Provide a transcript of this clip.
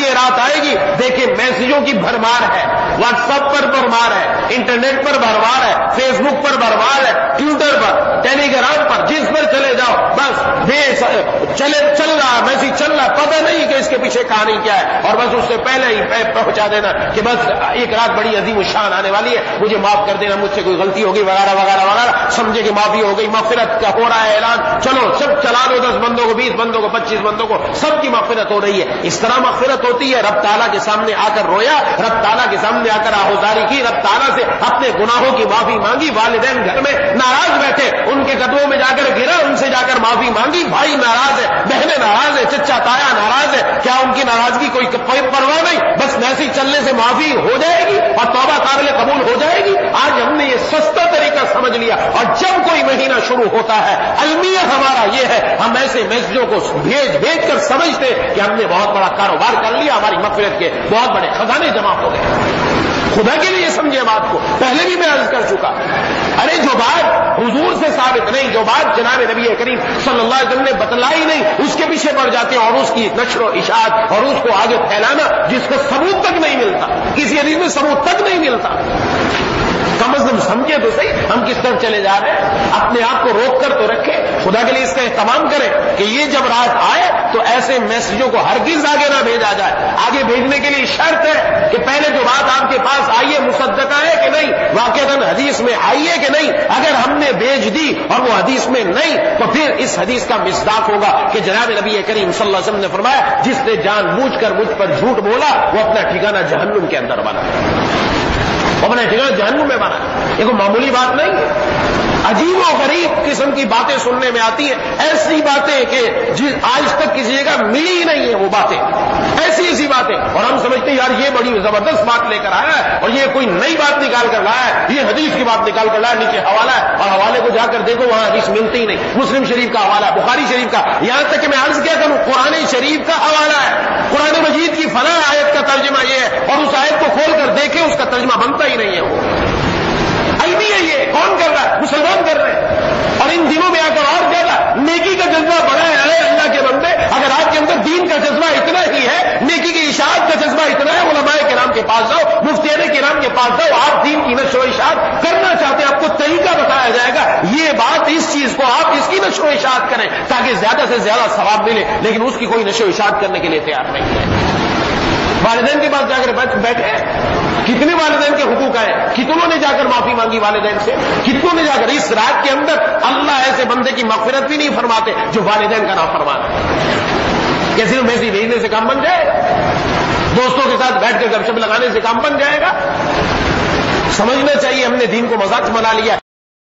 یہ رات آئے گی دیکھیں میسجوں کی بھرمار ہے، واٹس ایپ پر بھرمار ہے، انٹرنیٹ پر بھرمار ہے، فیس بک پر بھرمار ہے، ٹویٹر پر، ٹیلی گرام پر، جس پر چلے جاؤ بس چل رہا میسج چل رہا، پتہ نہیں کہ اس کے پیچھے کہانی کیا ہے، اور بس اس سے پہلے ہی پہنچا دینا کہ بس ایک رات بڑی عظیم الشان آنے والی ہے، مجھے معاف کر دینا، مجھ سے کوئی غلطی ہوگی وغیرہ وغیرہ وغیرہ، سمجھے کہ معافی ہو گئی، مغفرت کا ہو رہا ہے اعلان، چلو سب چلا دو، 10 بندوں کو، 20 بندوں کو، 25 بندوں کو، سب کی مغفرت ہو رہی ہے۔ اس طرح مغفرت ہوتی ہے، رب تعالیٰ کے سامنے آ کر رویا، رب تعالیٰ کے سامنے آ کر آہوزاری کی، رب تعالیٰ سے اپنے گناہوں کی معافی مانگی، والدین گھر میں ناراض بیٹھے ان کے قدموں میں جا کر گرا، ان سے جا کر معافی مانگی، بھائی ناراض ہے، بہنیں ناراض ہے، چچا تایا ناراض ہے، کیا ان کی ناراضگی کوئی پرواہ نہیں، بس میسج چلنے سے معافی ہو جائے گی اور توبہ قابل قبول ہو جائے گی۔ آج ہم نے یہ سستا طریقہ سمجھ لیا، اور جب کوئی مہینہ شروع ہوتا ہے المیہ ہمارا یہ ہے، ہم ایسے میسجوں کو بھیج کر سمجھتے کہ ہم نے بہت بڑا کاروبار کر لیا، ہماری مغفرت کے بہت بڑے خزانے جمع ہو گئے۔ خدا کے لیے سمجھے بات کو، پہلے بھی میں عرض کر چکا، ارے جو بات حضور سے ثابت نہیں، جو بات جناب نبی کریم صلی اللہ علیہ وسلم نے بتلائی نہیں، اس کے پیچھے پڑ جاتے ہیں اور اس کی نشر و اشاعت اور اس کو آگے پھیلانا جس کا ثبوت تک نہیں ملتا، کسی حدیث میں ثبوت تک نہیں ملتا۔ کم از کم سمجھے تو صحیح ہم کس طرف چلے جا رہے ہیں، اپنے آپ کو روک کر تو رکھے، خدا کے لیے اس کا اہتمام کریں کہ یہ جب رات آئے تو ایسے میسجوں کو ہرگز آگے نہ بھیجا جائے۔ آگے بھیجنے کے لیے شرط ہے کہ پہلے جو بات آپ کے پاس آئی ہے مصدقہ ہے کہ نہیں، واقعتاً حدیث میں آئی ہے کہ نہیں، اگر ہم نے بھیج دی اور وہ حدیث میں نہیں تو پھر اس حدیث کا مصداق ہوگا کہ جناب نبی کریم صلی اللہ علیہ وسلم نے فرمایا جس نے جان بوجھ کر مجھ پر جھوٹ بولا وہ اپنا ٹھکانہ جہنم کے اندر بنا، اپنا ٹھکانہ جہنم میں بنا۔ یہ کوئی معمولی بات نہیں ہے، عجیب و غریب قسم کی باتیں سننے میں آتی ہیں، ایسی باتیں کہ آج تک کسی جگہ ملی ہی نہیں ہے، وہ باتیں ایسی باتیں، اور ہم سمجھتے ہیں یار یہ بڑی زبردست بات لے کر آیا ہے اور یہ کوئی نئی بات نکال کر لایا ہے، یہ حدیث کی بات نکال کر لایا، نیچے حوالہ ہے اور حوالے کو جا کر دیکھو وہاں حدیث ملتی ہی نہیں، مسلم شریف کا حوالہ ہے، بخاری شریف کا، یہاں تک کہ میں عرض کیا کروں قرآن شریف کا حوالہ ہے، قرآن مجید کی فلاں آیت کا ترجمہ یہ ہے، اور اس آیت کو کھول کر دیکھیں اس کا ترجمہ بنتا ہی نہیں ہے، وہ علمی ہے، یہ کون کر رہا ہے؟ مسلمان کر رہے ہیں، اور ان دنوں میں آ کر اور زیادہ نیکی کا جذبہ بڑا ہے اللہ کے بندے، اگر آپ کے اندر دین کا جذبہ اتنا ہی ہے، نیکی کی اشاعت کا جذبہ اتنا ہے، علماء کرام کے پاس جاؤ، مفتیان کرام کے پاس جاؤ، آپ دین کی نشر و اشاعت کرنا چاہتے ہیں، آپ کو طریقہ بتایا جائے گا، یہ بات اس چیز کو آپ اس کی نشر و اشاعت کریں تاکہ زیادہ سے زیادہ ثواب ملے، لیکن اس کی کوئی نشر و اشاعت کرنے کے لیے تیار نہیں ہے۔ والدین کے پاس جا کر بیٹھے کتنے والدین کے حقوق آئے، کتنوں نے جا کر معافی مانگی والدین سے، کتنوں نے جا کر اس رات کے اندر اللہ ایسے بندے کی مغفرت بھی نہیں فرماتے جو والدین کا نام فرماتے، کہ صرف میسج بھیجنے سے کام بن جائے گا، دوستوں کے ساتھ بیٹھ کر گپ شپ لگانے سے کام بن جائے گا؟ سمجھنا چاہیے ہم نے دین کو مذاق بنا لیا۔